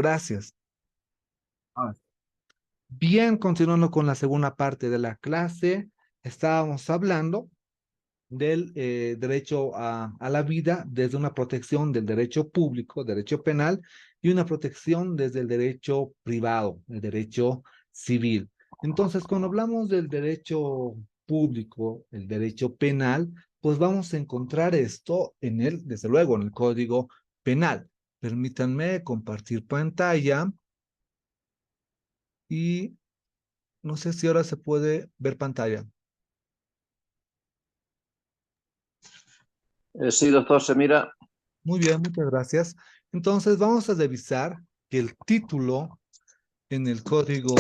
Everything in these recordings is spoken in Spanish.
Gracias. Ah, Bien, continuando con la segunda parte de la clase, estábamos hablando del derecho a la vida desde una protección del derecho público, derecho penal, y una protección desde el derecho privado, el derecho civil. Entonces, cuando hablamos del derecho público, el derecho penal, pues vamos a encontrar esto en el, desde luego, en el Código Penal. Permítanme compartir pantalla y no sé si ahora se puede ver pantalla. Sí, doctor, se mira. Muy bien, muchas gracias. Entonces vamos a revisar que el título en el Código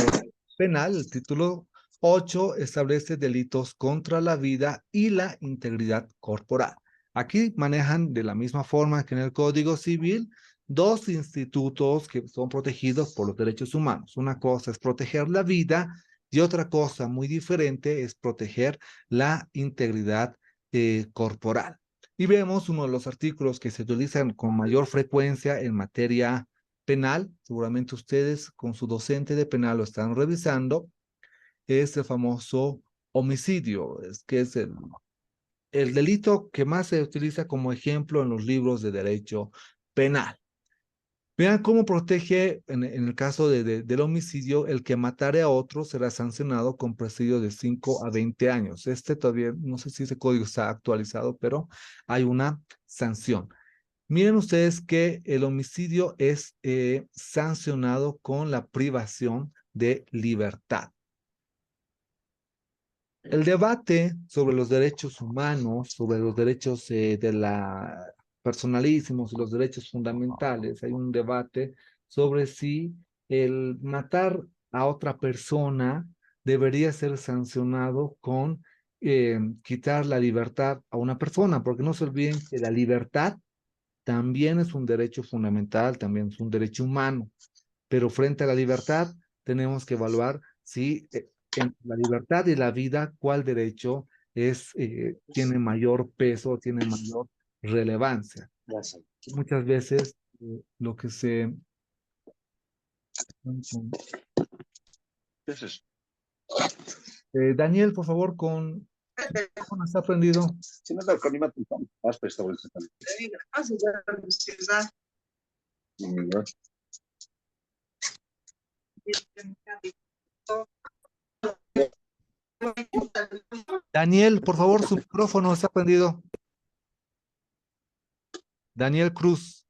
Penal, el título 8, establece delitos contra la vida y la integridad corporal. Aquí manejan de la misma forma que en el Código Civil dos institutos que son protegidos por los derechos humanos. Una cosa es proteger la vida y otra cosa muy diferente es proteger la integridad corporal. Y vemos uno de los artículos que se utilizan con mayor frecuencia en materia penal, seguramente ustedes con su docente de penal lo están revisando, es el famoso homicidio, que es el delito que más se utiliza como ejemplo en los libros de derecho penal. Vean cómo protege en el caso del homicidio, el que matare a otro será sancionado con presidio de 5 a 20 años. Este todavía, no sé si ese código está actualizado, pero hay una sanción. Miren ustedes que el homicidio es sancionado con la privación de libertad. El debate sobre los derechos humanos, sobre los derechos de la personalísimos y los derechos fundamentales, hay un debate sobre si el matar a otra persona debería ser sancionado con quitar la libertad a una persona, porque no se olviden que la libertad también es un derecho fundamental, también es un derecho humano, pero frente a la libertad tenemos que evaluar si en la libertad y la vida, cuál derecho tiene mayor peso, tiene mayor relevancia. Muchas veces lo que se... Daniel, por favor, con... ¿Cómo está aprendido? Si no, con ima vas presta bolsa. Daniel, por favor, su micrófono está prendido. Daniel Cruz.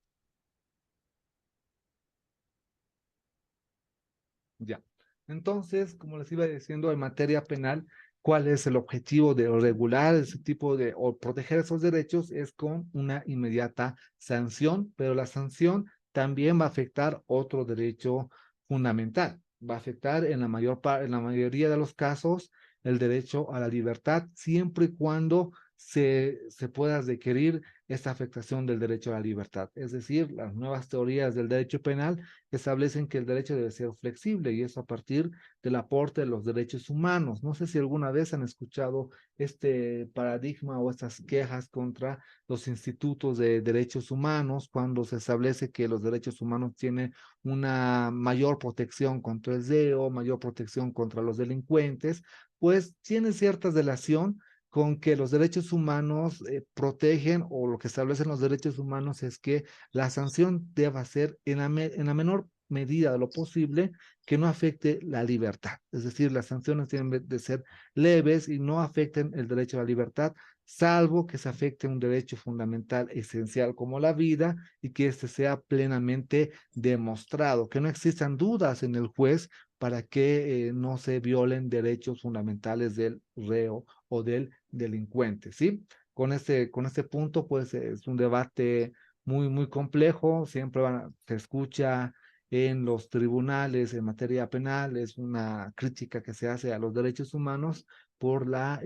Ya. Entonces, como les iba diciendo, en materia penal, ¿cuál es el objetivo de regular ese tipo de, o proteger esos derechos? Es con una inmediata sanción, pero la sanción también va a afectar otro derecho fundamental. Va a afectar en la en la mayoría de los casos el derecho a la libertad, siempre y cuando se pueda requerir esta afectación del derecho a la libertad. Es decir, las nuevas teorías del derecho penal establecen que el derecho debe ser flexible y eso a partir del aporte de los derechos humanos. No sé si alguna vez han escuchado este paradigma o estas quejas contra los institutos de derechos humanos cuando se establece que los derechos humanos tienen una mayor protección contra el DEO, mayor protección contra los delincuentes, pues tiene cierta relación con que los derechos humanos protegen o lo que establecen los derechos humanos es que la sanción deba ser en la menor medida de lo posible que no afecte la libertad. Es decir, las sanciones tienen de ser leves y no afecten el derecho a la libertad, salvo que se afecte un derecho fundamental esencial como la vida y que éste sea plenamente demostrado, que no existan dudas en el juez para que no se violen derechos fundamentales del reo o del delincuente, ¿sí? Con este punto, pues es un debate muy complejo, siempre se escucha en los tribunales en materia penal, es una crítica que se hace a los derechos humanos por la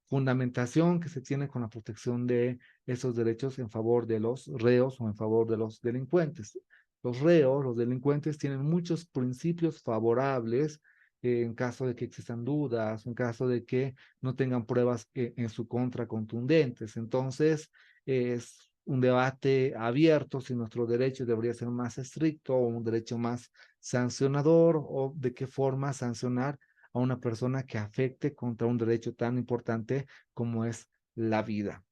fundamentación que se tiene con la protección de esos derechos en favor de los reos o en favor de los delincuentes. Los reos, los delincuentes tienen muchos principios favorables en caso de que existan dudas, en caso de que no tengan pruebas en su contra contundentes. Entonces, es un debate abierto si nuestro derecho debería ser más estricto o un derecho más sancionador, o de qué forma sancionar a una persona que afecte contra un derecho tan importante como es la vida.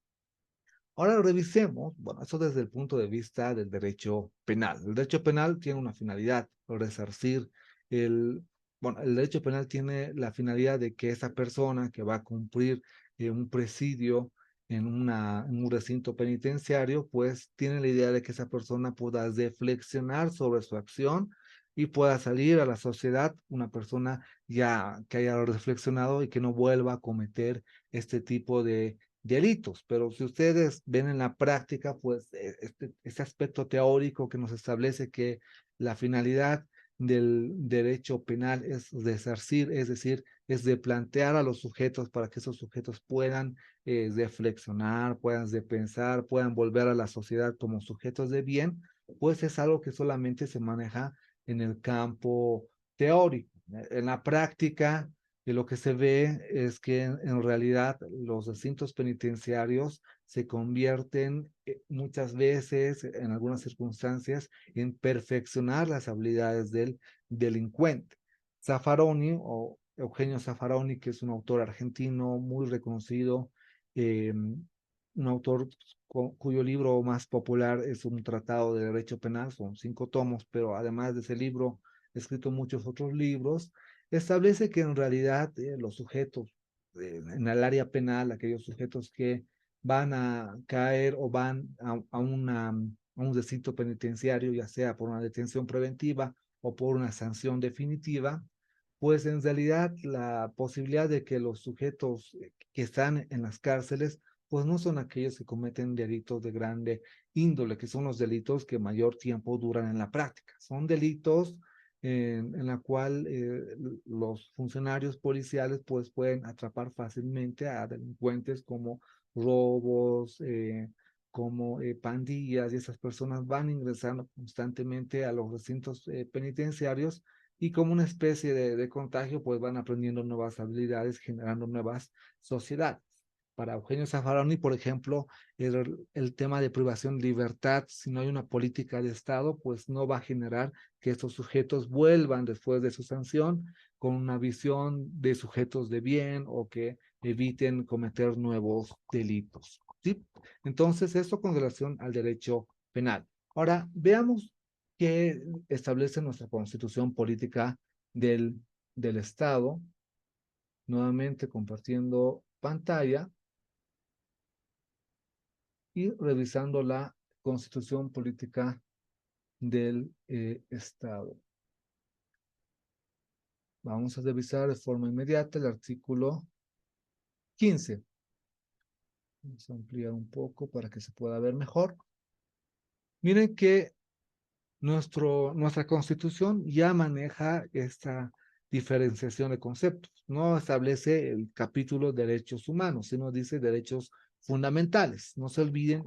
Ahora revisemos, bueno, eso desde el punto de vista del derecho penal. El derecho penal tiene una finalidad, resarcir el, bueno, el derecho penal tiene la finalidad de que esa persona que va a cumplir un presidio en un recinto penitenciario, pues tiene la idea de que esa persona pueda reflexionar sobre su acción y pueda salir a la sociedad una persona ya que haya reflexionado y que no vuelva a cometer este tipo de delitos. Pero si ustedes ven en la práctica, pues este aspecto teórico que nos establece que la finalidad del derecho penal es resarcir, es decir, es de plantear a los sujetos para que esos sujetos puedan reflexionar, puedan repensar, puedan volver a la sociedad como sujetos de bien, pues es algo que solamente se maneja en el campo teórico. En la práctica, y lo que se ve es que en realidad los recintos penitenciarios se convierten muchas veces, en algunas circunstancias, en perfeccionar las habilidades del delincuente. Zaffaroni o Eugenio Zaffaroni, que es un autor argentino muy reconocido, un autor cuyo libro más popular es un tratado de derecho penal, son 5 tomos, pero además de ese libro, he escrito muchos otros libros. Establece que en realidad los sujetos en el área penal, aquellos sujetos que van a caer o van a un recinto penitenciario, ya sea por una detención preventiva o por una sanción definitiva, pues en realidad la posibilidad de que los sujetos que están en las cárceles, pues no son aquellos que cometen delitos de grande índole, que son los delitos que mayor tiempo duran en la práctica. Son delitos en la cual los funcionarios policiales pues pueden atrapar fácilmente a delincuentes como robos, como pandillas, y esas personas van ingresando constantemente a los recintos penitenciarios, y como una especie de contagio pues van aprendiendo nuevas habilidades, generando nuevas sociedades. Para Eugenio Zaffaroni, por ejemplo, el tema de privación de libertad, si no hay una política de Estado, pues no va a generar que estos sujetos vuelvan después de su sanción con una visión de sujetos de bien o que eviten cometer nuevos delitos. ¿Sí? Entonces, esto con relación al derecho penal. Ahora, veamos qué establece nuestra Constitución Política del Estado. Nuevamente compartiendo pantalla y revisando la Constitución Política del Estado. Vamos a revisar de forma inmediata el artículo 15. Vamos a ampliar un poco para que se pueda ver mejor. Miren que nuestra Constitución ya maneja esta diferenciación de conceptos. No establece el capítulo derechos humanos, sino dice derechos fundamentales. No se olviden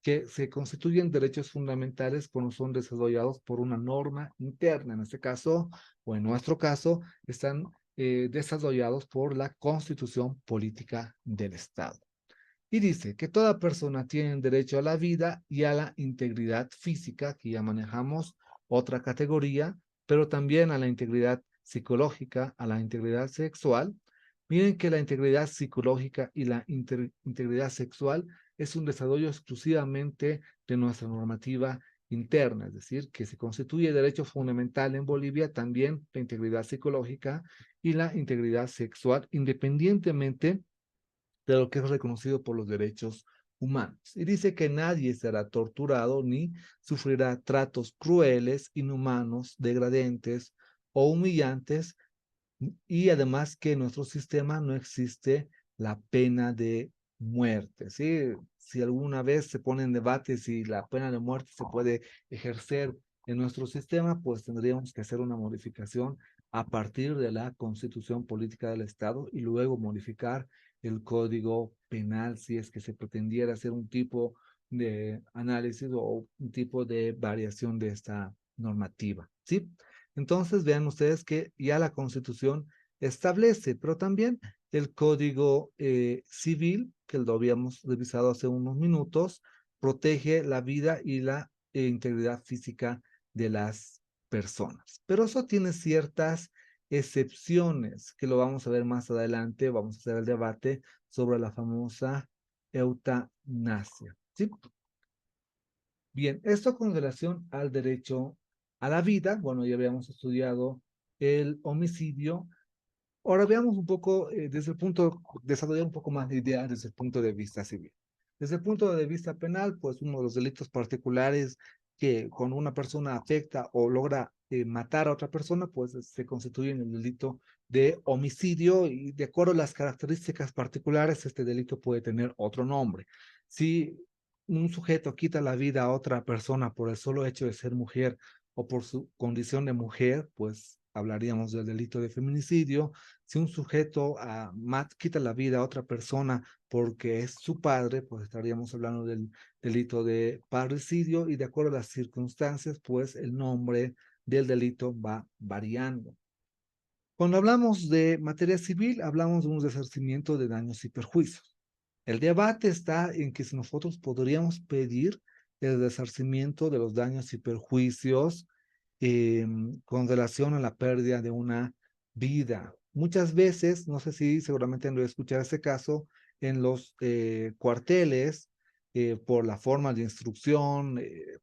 que se constituyen derechos fundamentales cuando son desarrollados por una norma interna. En este caso, o en nuestro caso, están desarrollados por la Constitución Política del Estado. Y dice que toda persona tiene derecho a la vida y a la integridad física, que ya manejamos otra categoría, pero también a la integridad psicológica, a la integridad sexual. Miren que la integridad psicológica y la integridad sexual es un desarrollo exclusivamente de nuestra normativa interna, es decir, que se constituye derecho fundamental en Bolivia también la integridad psicológica y la integridad sexual, independientemente de lo que es reconocido por los derechos humanos. Y dice que nadie será torturado ni sufrirá tratos crueles, inhumanos, degradentes o humillantes, y además que en nuestro sistema no existe la pena de muerte. ¿Sí? Si alguna vez se pone en debate si la pena de muerte se puede ejercer en nuestro sistema, pues tendríamos que hacer una modificación a partir de la Constitución Política del Estado y luego modificar el Código Penal si es que se pretendiera hacer un tipo de análisis o un tipo de variación de esta normativa. ¿Sí? Entonces vean ustedes que ya la Constitución establece, pero también el Código Civil, que lo habíamos revisado hace unos minutos, protege la vida y la integridad física de las personas. Pero eso tiene ciertas excepciones que lo vamos a ver más adelante. Vamos a hacer el debate sobre la famosa eutanasia. ¿Sí? Bien, esto con relación al derecho a la vida. Bueno, ya habíamos estudiado el homicidio. Ahora veamos un poco desde el punto, desarrollar un poco más de idea desde el punto de vista civil. Desde el punto de vista penal, pues uno de los delitos particulares que cuando una persona afecta o logra matar a otra persona, pues se constituye en el delito de homicidio y de acuerdo a las características particulares, este delito puede tener otro nombre. Si un sujeto quita la vida a otra persona por el solo hecho de ser mujer o por su condición de mujer, pues hablaríamos del delito de feminicidio. Si un sujeto quita la vida a otra persona porque es su padre, pues estaríamos hablando del delito de parricidio y de acuerdo a las circunstancias, pues el nombre del delito va variando. Cuando hablamos de materia civil, hablamos de un resarcimiento de daños y perjuicios. El debate está en que si nosotros podríamos pedir el resarcimiento de los daños y perjuicios con relación a la pérdida de una vida. Muchas veces, no sé si seguramente han de escuchar este caso, en los cuarteles, por la forma de instrucción,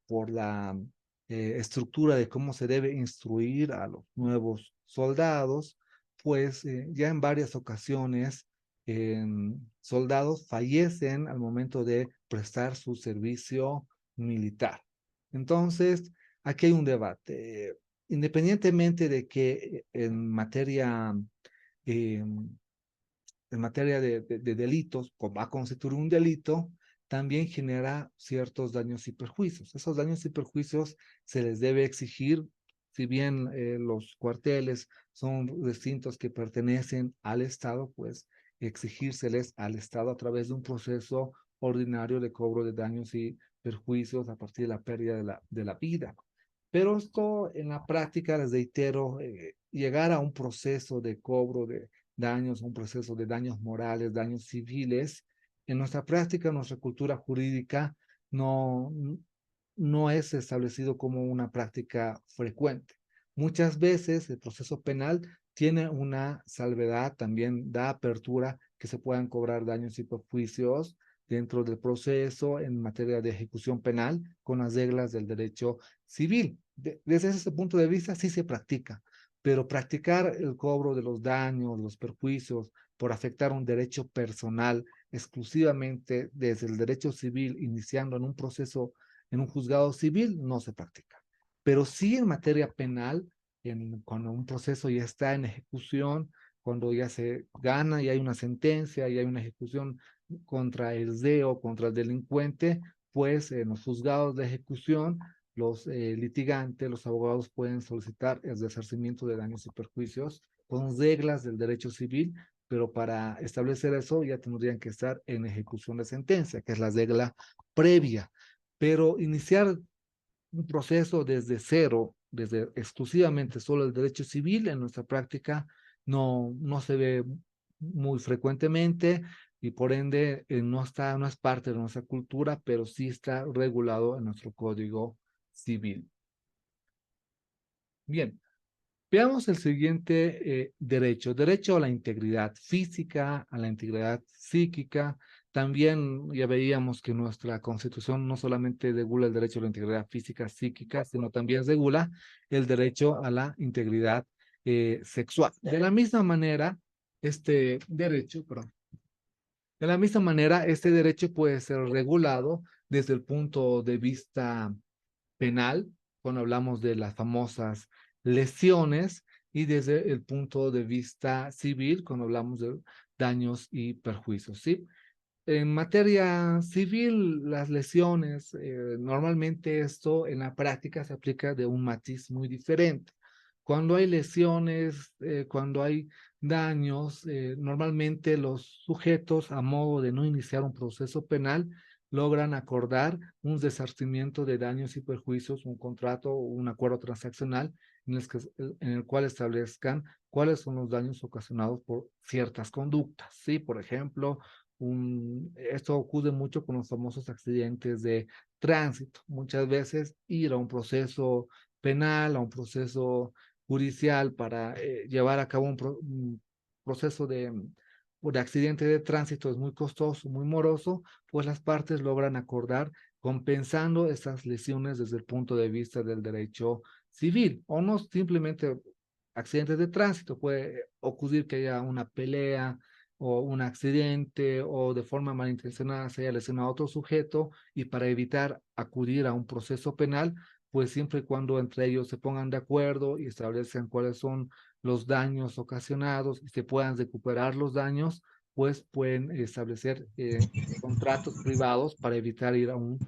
por la estructura de cómo se debe instruir a los nuevos soldados, pues ya en varias ocasiones soldados fallecen al momento de prestar su servicio militar. Entonces, aquí hay un debate. Independientemente de que eh, en materia de delitos, como va a constituir un delito, también genera ciertos daños y perjuicios. Esos daños y perjuicios se les debe exigir, si bien los cuarteles son recintos que pertenecen al Estado, pues exigírseles al Estado a través de un proceso ordinario de cobro de daños y perjuicios a partir de la pérdida de la vida. Pero esto en la práctica, les reitero, llegar a un proceso de cobro de daños, un proceso de daños morales, daños civiles, en nuestra práctica, en nuestra cultura jurídica, no, no es establecido como una práctica frecuente. Muchas veces el proceso penal tiene una salvedad, también da apertura que se puedan cobrar daños y perjuicios dentro del proceso en materia de ejecución penal con las reglas del derecho civil. Desde ese punto de vista sí se practica, pero practicar el cobro de los daños, los perjuicios por afectar un derecho personal exclusivamente desde el derecho civil, iniciando en un proceso, en un juzgado civil, no se practica. Pero sí en materia penal, cuando un proceso ya está en ejecución, cuando ya se gana y hay una sentencia y hay una ejecución contra el reo, contra el delincuente, pues en los juzgados de ejecución los litigantes, los abogados pueden solicitar el resarcimiento de daños y perjuicios con reglas del derecho civil, pero para establecer eso ya tendrían que estar en ejecución de sentencia, que es la regla previa. Pero iniciar un proceso desde cero, desde exclusivamente solo el derecho civil en nuestra práctica, no se ve muy frecuentemente y por ende no es parte de nuestra cultura, pero sí está regulado en nuestro código civil. Bien, veamos el siguiente derecho a la integridad física, a la integridad psíquica. También ya veíamos que nuestra Constitución no solamente regula el derecho a la integridad física, psíquica, sino también regula el derecho a la integridad sexual. De la misma manera, de la misma manera, este derecho puede ser regulado desde el punto de vista penal, cuando hablamos de las famosas lesiones, y desde el punto de vista civil, cuando hablamos de daños y perjuicios, ¿sí? En materia civil, las lesiones, normalmente esto en la práctica se aplica de un matiz muy diferente. Cuando hay lesiones, cuando hay daños, normalmente los sujetos, a modo de no iniciar un proceso penal, logran acordar un resarcimiento de daños y perjuicios, un contrato o un acuerdo transaccional en el cual establezcan cuáles son los daños ocasionados por ciertas conductas, ¿sí? Por ejemplo, Esto ocurre mucho con los famosos accidentes de tránsito. Muchas veces ir a un proceso penal, a un proceso judicial para llevar a cabo un proceso de accidente de tránsito es muy costoso, muy moroso, pues las partes logran acordar compensando estas lesiones desde el punto de vista del derecho civil, o no simplemente accidentes de tránsito, puede ocurrir que haya una pelea o un accidente o de forma malintencionada se haya lesionado a otro sujeto y para evitar acudir a un proceso penal, pues siempre y cuando entre ellos se pongan de acuerdo y establezcan cuáles son los daños ocasionados y se puedan recuperar los daños, pues pueden establecer contratos privados para evitar ir a un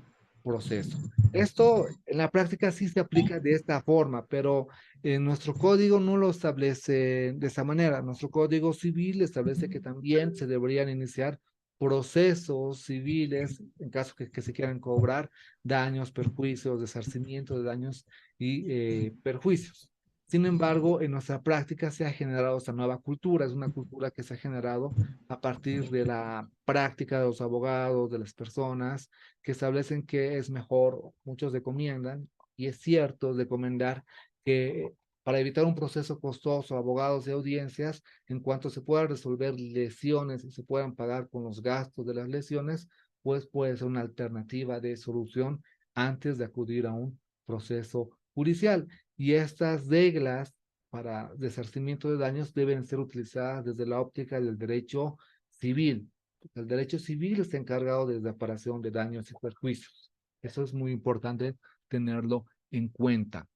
proceso. Esto en la práctica sí se aplica de esta forma, pero nuestro código no lo establece de esa manera. Nuestro código civil establece que también se deberían iniciar procesos civiles en caso que se quieran cobrar daños, perjuicios, resarcimiento de daños y perjuicios. Sin embargo, en nuestra práctica se ha generado esta nueva cultura, es una cultura que se ha generado a partir de la práctica de los abogados, de las personas, que establecen que es mejor, muchos recomiendan, y es cierto recomendar que para evitar un proceso costoso, abogados y audiencias, en cuanto se puedan resolver lesiones y se puedan pagar con los gastos de las lesiones, pues puede ser una alternativa de solución antes de acudir a un proceso judicial. Y estas reglas para resarcimiento de daños deben ser utilizadas desde la óptica del derecho civil. El derecho civil está encargado de la reparación de daños y perjuicios. Eso es muy importante tenerlo en cuenta.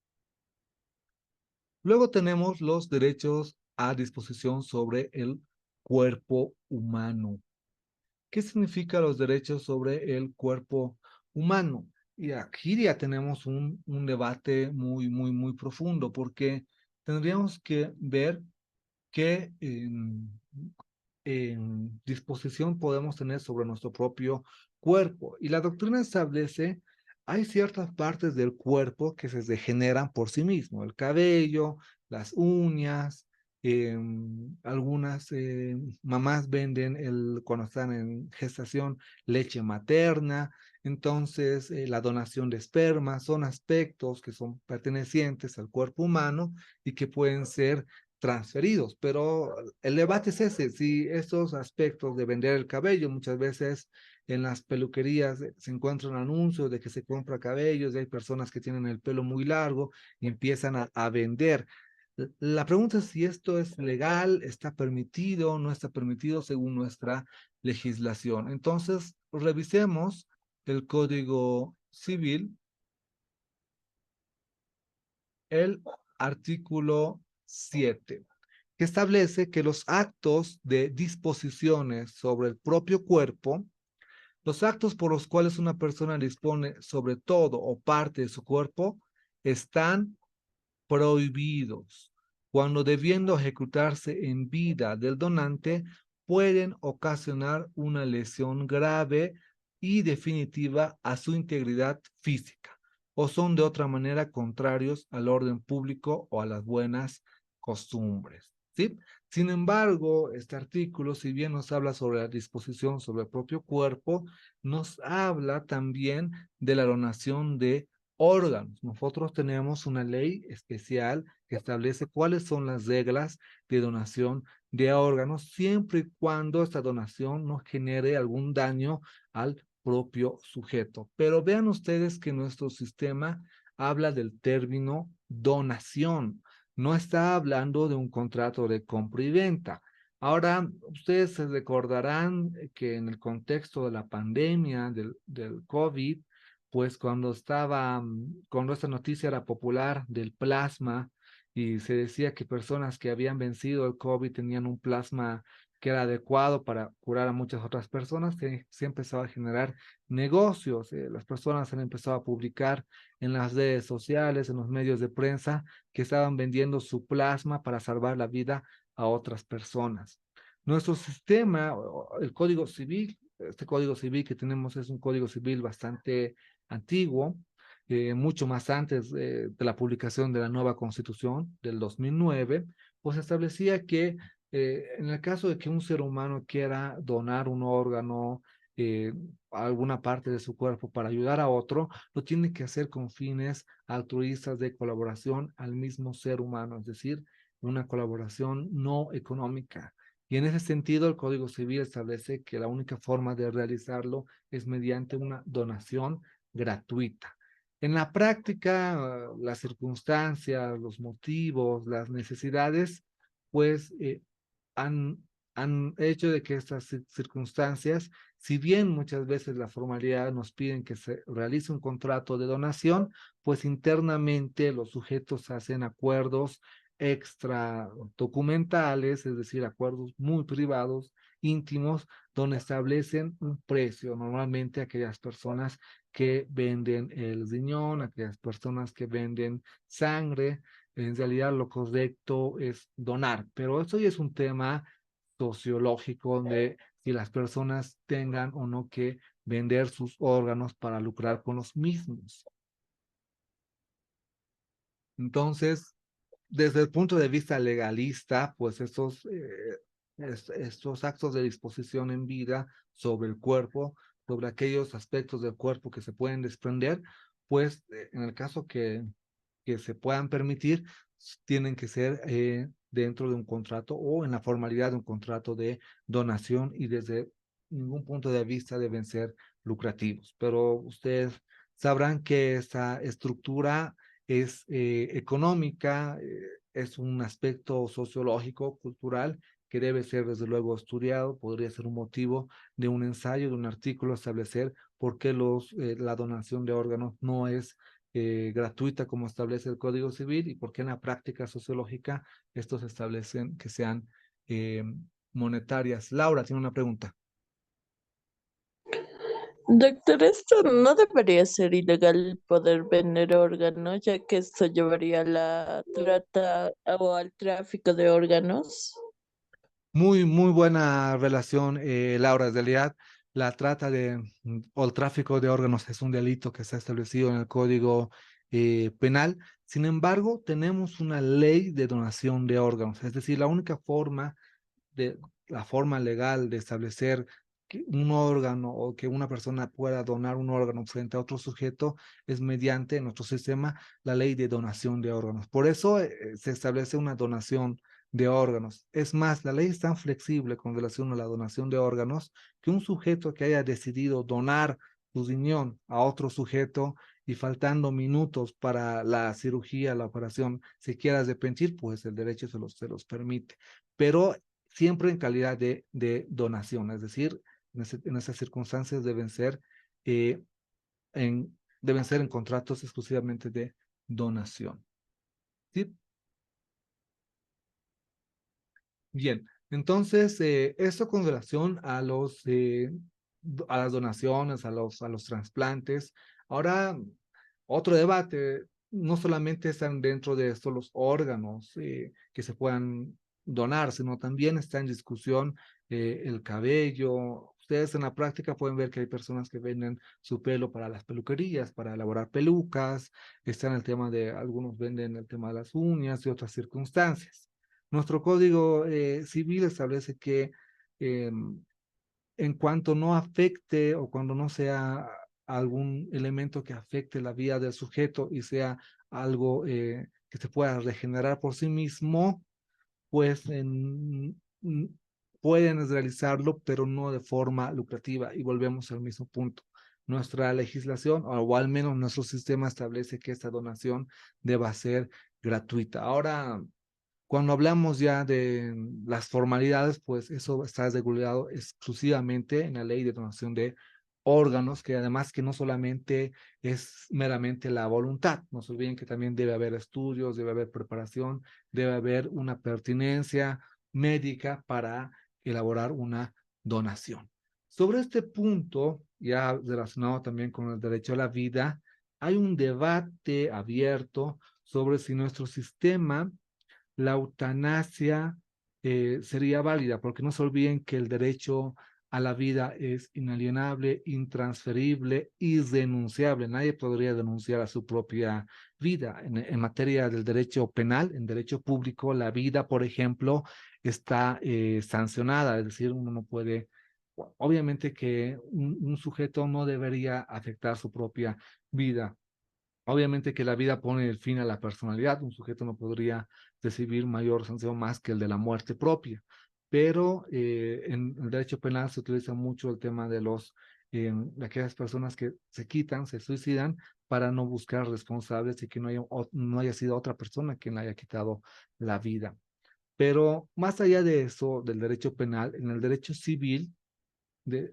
Luego tenemos los derechos a disposición sobre el cuerpo humano. ¿Qué significa los derechos sobre el cuerpo humano? Y aquí ya tenemos un debate muy profundo, porque tendríamos que ver qué disposición podemos tener sobre nuestro propio cuerpo. Y la doctrina establece, hay ciertas partes del cuerpo que se degeneran por sí mismo, el cabello, las uñas, algunas mamás venden cuando están en gestación leche materna, entonces la donación de esperma son aspectos que son pertenecientes al cuerpo humano y que pueden ser transferidos, pero el debate es ese, si estos aspectos de vender el cabello, muchas veces en las peluquerías se encuentran anuncios de que se compra cabellos, y hay personas que tienen el pelo muy largo y empiezan a vender. La pregunta es si esto es legal, está permitido, no está permitido según nuestra legislación. Entonces, revisemos el Código Civil, el artículo 7, que establece que los actos de disposiciones sobre el propio cuerpo, los actos por los cuales una persona dispone sobre todo o parte de su cuerpo, están prohibidos cuando debiendo ejecutarse en vida del donante pueden ocasionar una lesión grave y definitiva a su integridad física o son de otra manera contrarios al orden público o a las buenas costumbres. ¿Sí? Sin embargo, este artículo, si bien nos habla sobre la disposición sobre el propio cuerpo, nos habla también de la donación de órganos. Nosotros tenemos una ley especial que establece cuáles son las reglas de donación de órganos, siempre y cuando esta donación no genere algún daño al propio sujeto. Pero vean ustedes que nuestro sistema habla del término donación, no está hablando de un contrato de compra y venta. Ahora, ustedes se recordarán que en el contexto de la pandemia del COVID, pues cuando esta noticia era popular del plasma y se decía que personas que habían vencido el COVID tenían un plasma que era adecuado para curar a muchas otras personas, se empezó a generar negocios. Las personas han empezado a publicar en las redes sociales, en los medios de prensa, que estaban vendiendo su plasma para salvar la vida a otras personas. Nuestro sistema, el Código Civil, este Código Civil que tenemos es un Código Civil bastante antiguo, mucho más antes de la publicación de la nueva Constitución del 2009, pues establecía que En el caso de que un ser humano quiera donar un órgano, eh, alguna parte de su cuerpo para ayudar a otro, lo tiene que hacer con fines altruistas de colaboración al mismo ser humano, es decir, una colaboración no económica. Y en ese sentido, el Código Civil establece que la única forma de realizarlo es mediante una donación gratuita. En la práctica, las circunstancias, los motivos, las necesidades, pues han, han hecho de que estas circunstancias, si bien muchas veces la formalidad nos piden que se realice un contrato de donación, pues internamente los sujetos hacen acuerdos extra documentales, es decir, acuerdos muy privados, íntimos, donde establecen un precio, normalmente aquellas personas que venden el riñón, aquellas personas que venden sangre, en realidad lo correcto es donar, pero eso ya es un tema sociológico donde si las personas tengan o no que vender sus órganos para lucrar con los mismos. Entonces, desde el punto de vista legalista, pues estos actos de disposición en vida sobre el cuerpo, sobre aquellos aspectos del cuerpo que se pueden desprender, pues en el caso que se puedan permitir, tienen que ser dentro de un contrato o en la formalidad de un contrato de donación y desde ningún punto de vista deben ser lucrativos. Pero ustedes sabrán que esta estructura es económica, es un aspecto sociológico, cultural, que debe ser desde luego estudiado, podría ser un motivo de un ensayo, de un artículo, establecer por qué la donación de órganos no es gratuita como establece el Código Civil y por qué en la práctica sociológica estos establecen que sean eh, monetarias. Laura tiene una pregunta. Doctor, esto no debería ser ilegal poder vender órganos, ya que esto llevaría a la trata o al tráfico de órganos. Muy buena relación, Laura. En realidad, la trata o el tráfico de órganos es un delito que está establecido en el Código Penal. Sin embargo, tenemos una ley de donación de órganos. Es decir, de la forma legal de establecer que un órgano o que una persona pueda donar un órgano frente a otro sujeto es mediante en nuestro sistema la ley de donación de órganos. Por eso se establece una donación de órganos. Es más, la ley es tan flexible con relación a la donación de órganos que un sujeto que haya decidido donar su riñón a otro sujeto y faltando minutos para la cirugía, la operación, se quiera arrepentir, pues el derecho se los permite. Pero siempre en calidad de donación, es decir, en esas circunstancias eh, deben ser en contratos exclusivamente de donación. ¿Sí? Bien, entonces, esto con relación a las donaciones, a los trasplantes. Ahora, otro debate, no solamente están dentro de esto los órganos que se puedan donar, sino también está en discusión el cabello. Ustedes en la práctica pueden ver que hay personas que venden su pelo para las peluquerías, para elaborar pelucas. Está en el tema algunos venden el tema de las uñas y otras circunstancias. Nuestro Código Civil establece que eh, en cuanto no afecte o cuando no sea algún elemento que afecte la vida del sujeto y sea algo que se pueda regenerar por sí mismo, pues pueden realizarlo, pero no de forma lucrativa. Y volvemos al mismo punto. Nuestra legislación, o al menos nuestro sistema, establece que esta donación deba ser gratuita. Ahora, cuando hablamos ya de las formalidades, pues eso está regulado exclusivamente en la ley de donación de órganos, que además que no solamente es meramente la voluntad, no se olviden que también debe haber estudios, debe haber preparación, debe haber una pertinencia médica para elaborar una donación. Sobre este punto, ya relacionado también con el derecho a la vida, hay un debate abierto sobre si nuestro sistema la eutanasia sería válida, porque no se olviden que el derecho a la vida es inalienable, intransferible, irrenunciable. Nadie podría denunciar a su propia vida. En materia del derecho penal, en derecho público, la vida, por ejemplo, está sancionada, es decir, uno no puede, obviamente que un sujeto no debería afectar su propia vida. Obviamente que la vida pone el fin a la personalidad, un sujeto no podría recibir mayor sanción más que el de la muerte propia, pero en el derecho penal se utiliza mucho el tema de aquellas personas que se quitan, se suicidan para no buscar responsables y que no haya sido otra persona quien le haya quitado la vida. Pero más allá de eso, del derecho penal, en el derecho civil,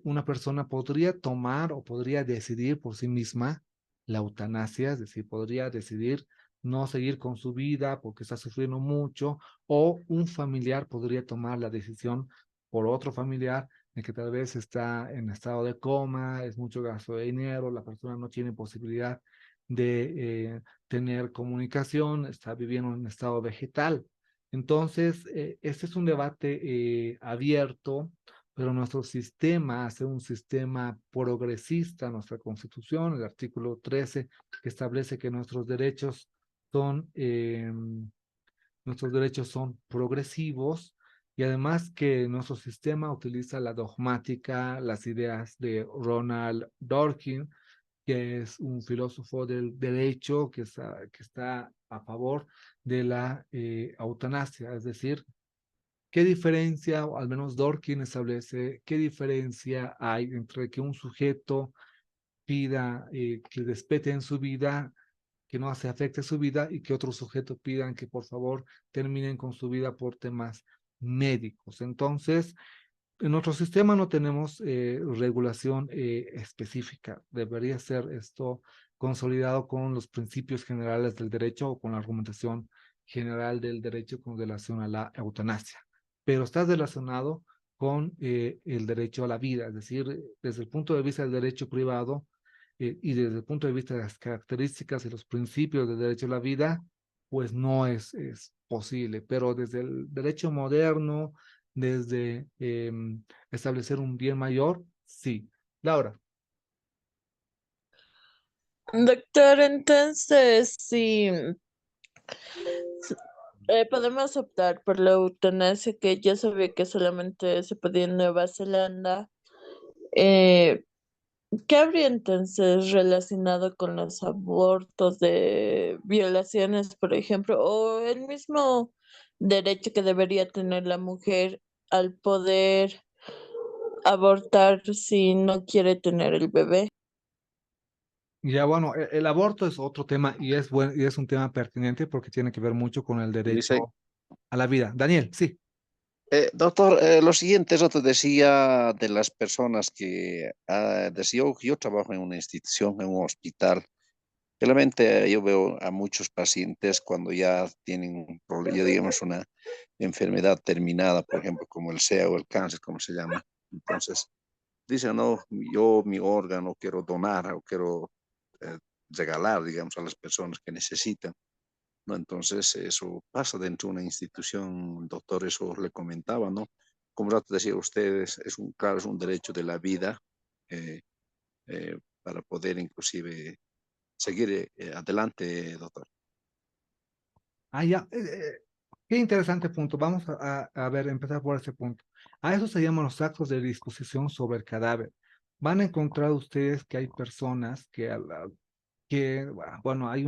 una persona podría tomar o podría decidir por sí misma la eutanasia, es decir, podría decidir no seguir con su vida porque está sufriendo mucho, o un familiar podría tomar la decisión por otro familiar de que tal vez está en estado de coma, es mucho gasto de dinero, la persona no tiene posibilidad de tener comunicación, está viviendo en un estado vegetal. Entonces, este es un debate abierto, pero nuestro sistema, hace un sistema progresista, nuestra constitución, el artículo 13, que establece que nuestros derechos son progresivos y además que nuestro sistema utiliza la dogmática, las ideas de Ronald Dworkin, que es un filósofo del derecho que está a favor de la eutanasia, es decir, ¿qué diferencia, o al menos Dworkin establece, qué diferencia hay entre que un sujeto pida que respeten su vida, que no se afecte su vida, y que otro sujeto pidan que por favor terminen con su vida por temas médicos? Entonces, en nuestro sistema no tenemos regulación específica. Debería ser esto consolidado con los principios generales del derecho o con la argumentación general del derecho con relación a la eutanasia. Pero está relacionado con el derecho a la vida, es decir, desde el punto de vista del derecho privado y desde el punto de vista de las características y los principios del derecho a la vida, pues no es posible. Pero desde el derecho moderno, desde establecer un bien mayor, sí. Laura. Doctor, entonces, sí, podemos optar por la eutanasia, que yo sabía que solamente se podía en Nueva Zelanda. Eh, ¿Qué habría entonces relacionado con los abortos de violaciones, por ejemplo, o el mismo derecho que debería tener la mujer al poder abortar si no quiere tener el bebé? Ya bueno, el aborto es otro tema y es un tema pertinente porque tiene que ver mucho con el Dice, derecho a la vida. Daniel, sí. doctor, lo siguiente, eso te decía de las personas que, decía yo trabajo en una institución, en un hospital. Realmente yo veo a muchos pacientes cuando ya tienen un problema, ya digamos una enfermedad terminada, por ejemplo, como el SEA o el cáncer, como se llama. Entonces, dicen, no, yo mi órgano quiero donar o quiero eh, regalar, digamos, a las personas que necesitan, ¿no? Entonces, eso pasa dentro de una institución, doctor, eso le comentaba, ¿no? Como rato decía ustedes, claro, es un derecho de la vida eh, para poder inclusive seguir adelante, doctor. Ah, ya. Qué interesante punto. Vamos a ver, empezar por ese punto. A eso se llaman los actos de disposición sobre el cadáver. Van a encontrar ustedes que hay personas bueno, hay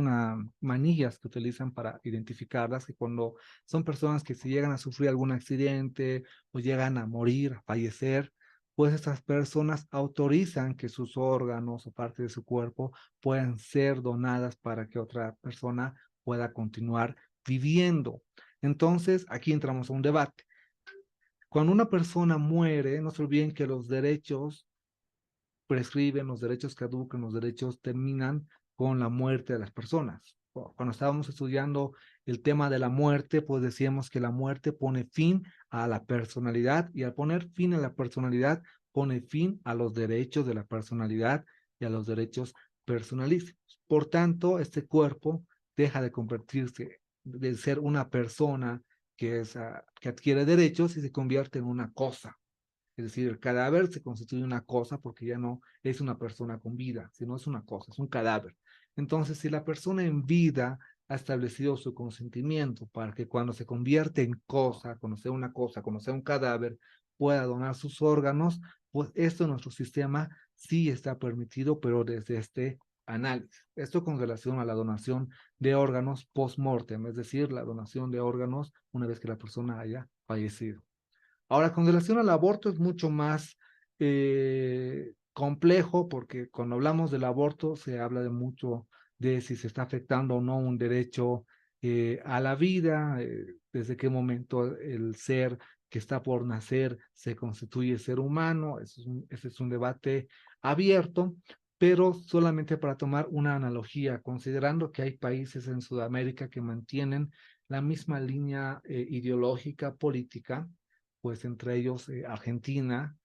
manillas que utilizan para identificarlas, que cuando son personas que si llegan a sufrir algún accidente o llegan a morir, a fallecer, pues estas personas autorizan que sus órganos o parte de su cuerpo puedan ser donadas para que otra persona pueda continuar viviendo. Entonces, aquí entramos a un debate. Cuando una persona muere, no se olviden que los derechos prescriben, los derechos caducan, los derechos terminan con la muerte de las personas. Cuando estábamos estudiando el tema de la muerte, pues decíamos que la muerte pone fin a la personalidad y al poner fin a la personalidad, pone fin a los derechos de la personalidad y a los derechos personalísimos. Por tanto, este cuerpo deja de convertirse, de ser una persona que adquiere derechos y se convierte en una cosa. Es decir, el cadáver se constituye una cosa porque ya no es una persona con vida, sino es una cosa, es un cadáver. Entonces, si la persona en vida ha establecido su consentimiento para que cuando se convierte en cosa, cuando sea un cadáver, pueda donar sus órganos, pues esto en nuestro sistema sí está permitido, pero desde este análisis. Esto con relación a la donación de órganos post-mortem, es decir, la donación de órganos una vez que la persona haya fallecido. Ahora, con relación al aborto es mucho más complejo porque cuando hablamos del aborto se habla de mucho de si se está afectando o no un derecho a la vida, desde qué momento el ser que está por nacer se constituye ser humano. Ese es un debate abierto, pero solamente para tomar una analogía, considerando que hay países en Sudamérica que mantienen la misma línea ideológica política, pues entre ellos Argentina,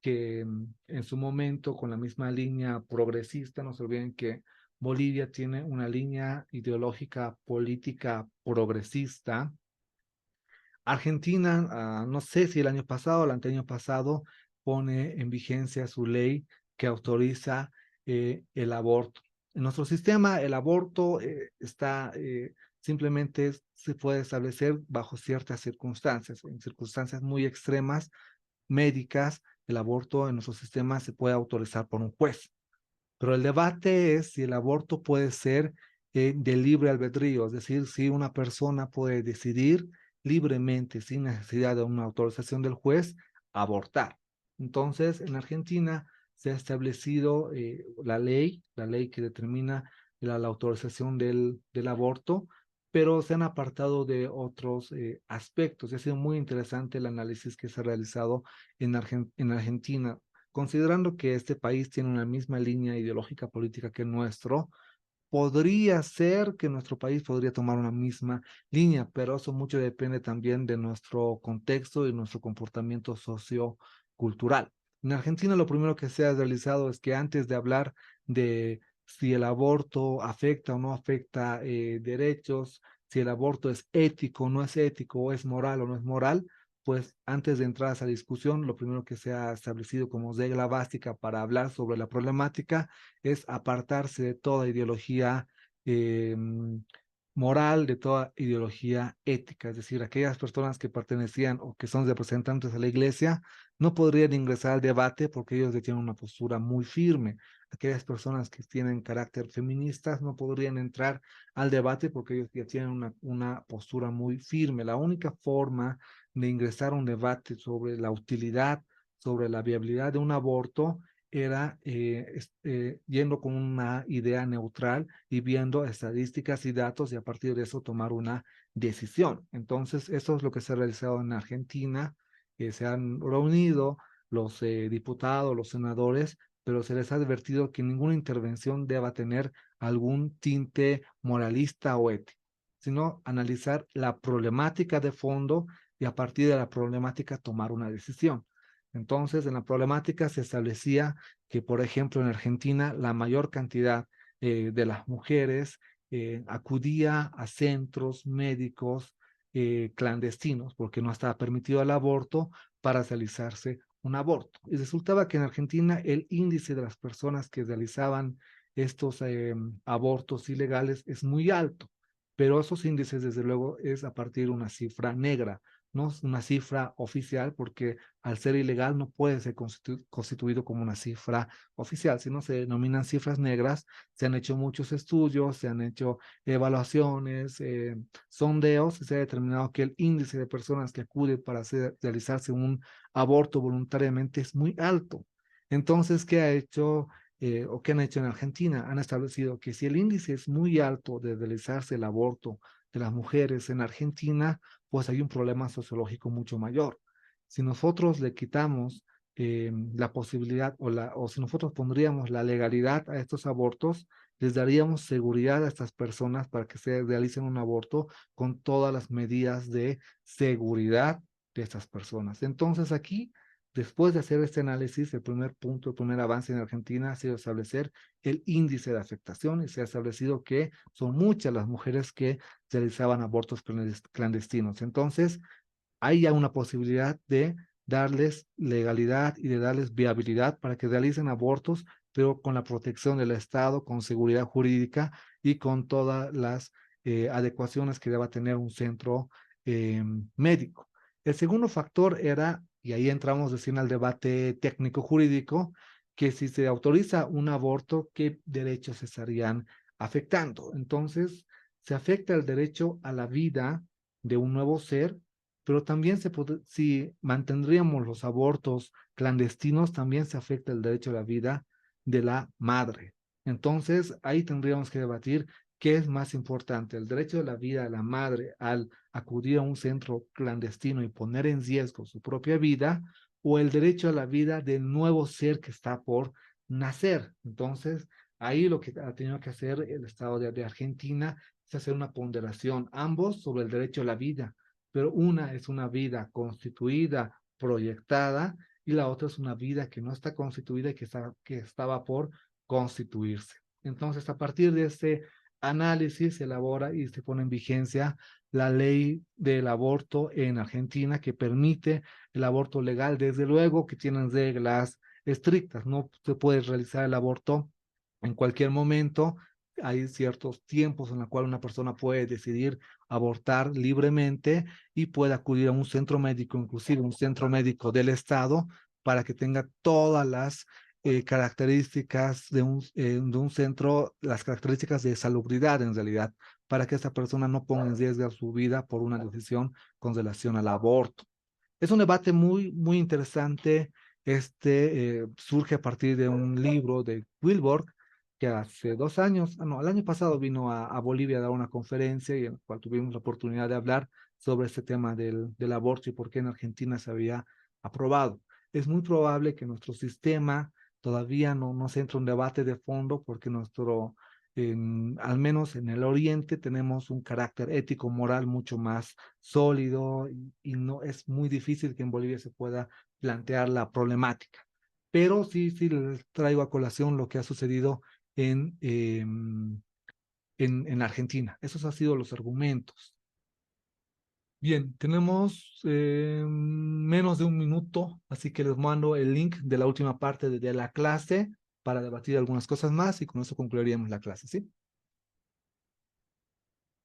que en su momento con la misma línea progresista, no se olviden que Bolivia tiene una línea ideológica política progresista. Argentina, no sé si el año pasado o el anteaño pasado, pone en vigencia su ley que autoriza el aborto. En nuestro sistema, el aborto simplemente se puede establecer bajo ciertas circunstancias, en circunstancias muy extremas médicas. El aborto en nuestro sistema se puede autorizar por un juez. Pero el debate es si el aborto puede ser de libre albedrío, es decir, si una persona puede decidir libremente, sin necesidad de una autorización del juez, abortar. Entonces, en Argentina se ha establecido la ley que determina la autorización del aborto, pero se han apartado de otros aspectos. Ha sido muy interesante el análisis que se ha realizado en Argentina, considerando que este país tiene una misma línea ideológica política que el nuestro. Podría ser que nuestro país podría tomar una misma línea, pero eso mucho depende también de nuestro contexto y nuestro comportamiento sociocultural. En Argentina lo primero que se ha realizado es que antes de hablar de si el aborto afecta o no afecta derechos, si el aborto es ético o no es ético, o es moral o no es moral, pues antes de entrar a esa discusión, lo primero que se ha establecido como regla básica para hablar sobre la problemática es apartarse de toda ideología moral, de toda ideología ética. Es decir, aquellas personas que pertenecían o que son representantes de la iglesia no podrían ingresar al debate porque ellos ya tienen una postura muy firme. Aquellas personas que tienen carácter feministas no podrían entrar al debate porque ellos ya tienen una postura muy firme. La única forma de ingresar a un debate sobre la utilidad, sobre la viabilidad de un aborto, era yendo con una idea neutral y viendo estadísticas y datos y a partir de eso tomar una decisión. Entonces, eso es lo que se ha realizado en Argentina. Se han reunido los diputados, los senadores, pero se les ha advertido que ninguna intervención deba tener algún tinte moralista o ético, sino analizar la problemática de fondo y a partir de la problemática tomar una decisión. Entonces, en la problemática se establecía que, por ejemplo, en Argentina la mayor cantidad de las mujeres acudía a centros médicos clandestinos porque no estaba permitido el aborto para realizarse un aborto. Y resultaba que en Argentina el índice de las personas que realizaban estos abortos ilegales es muy alto, pero esos índices desde luego es a partir de una cifra negra, no es una cifra oficial, porque al ser ilegal no puede ser constituido como una cifra oficial, sino se denominan cifras negras. Se han hecho muchos estudios, se han hecho evaluaciones, sondeos, y se ha determinado que el índice de personas que acuden para realizarse un aborto voluntariamente es muy alto. Entonces, ¿qué ha hecho o qué han hecho en Argentina? Han establecido que si el índice es muy alto de realizarse el aborto de las mujeres en Argentina, pues hay un problema sociológico mucho mayor. Si nosotros le quitamos la posibilidad o si nosotros pondríamos la legalidad a estos abortos, les daríamos seguridad a estas personas para que se realicen un aborto con todas las medidas de seguridad de estas personas. Entonces aquí, después de hacer este análisis, el primer punto, el primer avance en Argentina ha sido establecer el índice de afectación y se ha establecido que son muchas las mujeres que realizaban abortos clandestinos. Entonces, hay ya una posibilidad de darles legalidad y de darles viabilidad para que realicen abortos, pero con la protección del Estado, con seguridad jurídica y con todas las adecuaciones que deba tener un centro médico. El segundo factor era, y ahí entramos recién al debate técnico-jurídico, que si se autoriza un aborto, ¿qué derechos se estarían afectando? Entonces, se afecta el derecho a la vida de un nuevo ser, pero también si mantendríamos los abortos clandestinos, también se afecta el derecho a la vida de la madre. Entonces, ahí tendríamos que debatir qué es más importante, el derecho de la vida de la madre al acudir a un centro clandestino y poner en riesgo su propia vida, o el derecho a la vida del nuevo ser que está por nacer. Entonces, ahí lo que ha tenido que hacer el Estado de Argentina es hacer una ponderación, ambos sobre el derecho a la vida, pero una es una vida constituida, proyectada, y la otra es una vida que no está constituida y que estaba por constituirse. Entonces, a partir de este análisis se elabora y se pone en vigencia la ley del aborto en Argentina, que permite el aborto legal. Desde luego que tienen reglas estrictas, no se puede realizar el aborto en cualquier momento. Hay ciertos tiempos en los cuales una persona puede decidir abortar libremente y puede acudir a un centro médico, inclusive un centro médico del Estado, para que tenga todas las características de un centro, las características de salubridad en realidad, para que esa persona no ponga en riesgo su vida por una decisión con relación al aborto. Es un debate muy interesante. Surge a partir de un libro de Wilborg, que hace 2 años, no, el año pasado vino a Bolivia a dar una conferencia y en la cual tuvimos la oportunidad de hablar sobre este tema del aborto y por qué en Argentina se había aprobado. Es muy probable que nuestro sistema todavía no se entre un debate de fondo porque al menos en el Oriente tenemos un carácter ético, moral mucho más sólido y no es muy difícil que en Bolivia se pueda plantear la problemática. Pero sí les traigo a colación lo que ha sucedido en Argentina. Esos han sido los argumentos. Bien, tenemos menos de un minuto, así que les mando el link de la última parte de la clase para debatir algunas cosas más y con eso concluiríamos la clase, ¿sí?